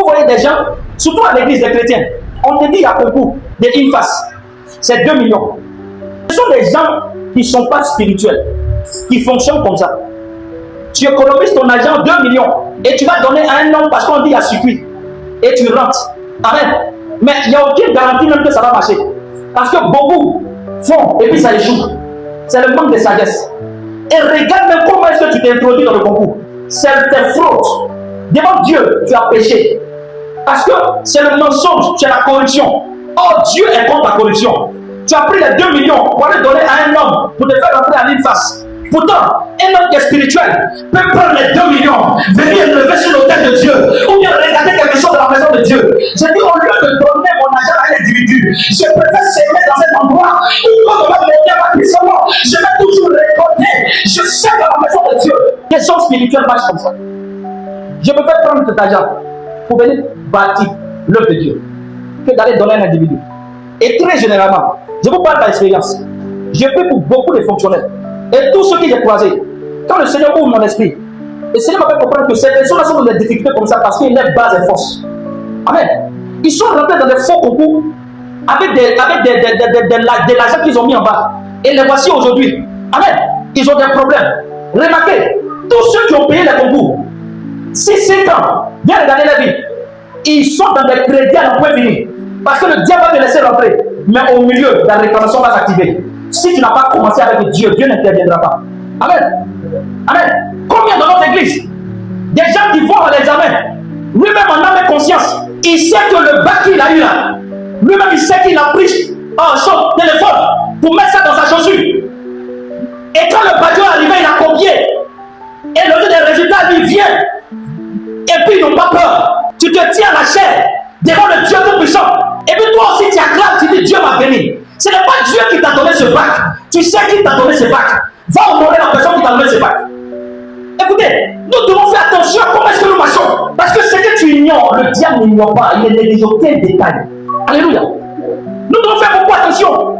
voyez des gens, surtout à l'église des chrétiens, on te dit il y a beaucoup de INFAS. C'est 2 millions. Ce sont des gens qui ne sont pas spirituels, qui fonctionnent comme ça. Tu économises ton argent 2 millions et tu vas donner à un homme parce qu'on dit il y a circuit. Et tu rentres. Amen. Mais il n'y a aucune garantie même que ça va marcher. Parce que beaucoup font et puis ça échoue. C'est le manque de sagesse. Et regarde même comment est-ce que tu t'es introduit dans le concours. C'est fraude. Devant Dieu, tu as péché. Parce que c'est le mensonge, c'est la corruption. Oh, Dieu est contre la corruption. Tu as pris les 2 millions pour aller donner à un homme pour te faire rentrer à l'INFAS. Pourtant, un homme qui est spirituel peut prendre les 2 millions, venir lever sur l'autel de Dieu, ou bien regarder quelque chose dans la maison de Dieu. J'ai dit, au lieu de donner mon argent à un individu, je préfère s'aimer dans un endroit où quand on va monter à ma puissance, je vais toujours récolter. Je sais dans la maison de Dieu. Les gens spirituels marchent comme ça. Je préfère prendre cet argent pour venir bâtir l'œuvre de Dieu que d'aller donner à un individu. Et très généralement, je vous parle d'expérience. Je prie pour beaucoup de fonctionnaires. Et tous ceux qui j'ai croisés, quand le Seigneur ouvre mon esprit, le Seigneur m'a fait comprendre que ces personnes-là sont dans des difficultés comme ça parce qu'ils lèvent bas et force. Amen. Ils sont rentrés dans des faux concours avec de l'argent qu'ils ont mis en bas. Et les voici aujourd'hui. Amen. Ils ont des problèmes. Remarquez, tous ceux qui ont payé les concours, 6-5 ans, viens regarder la vie. Ils sont dans des crédits à n'en point fini. Parce que le diable va te laisser rentrer. Mais au milieu, la réclamation va s'activer. Si tu n'as pas commencé avec Dieu, Dieu n'interviendra pas. Amen. Amen. Combien dans notre église, des gens qui vont à l'examen, lui-même en âme et conscience, il sait que le bac qu'il a eu là, lui-même il sait qu'il a pris son téléphone pour mettre ça dans sa chaussure. Et quand le bac est arrivé, il a copié. Et le jour des résultats, il vient. Et puis ils n'ont pas peur. Tu te tiens à la chair devant le Dieu tout-puissant. Et puis toi aussi tu acclames, tu dis Dieu m'a béni. Ce n'est pas Dieu qui t'a donné ce bac. Tu sais qui t'a donné ce bac. Va honorer la personne qui t'a donné ce bac. Écoutez, nous devons faire attention à comment est-ce que nous marchons. Parce que ce que tu ignores, le diable n'ignore pas. Il est négligé aucun détail. Alléluia. Nous devons faire beaucoup attention.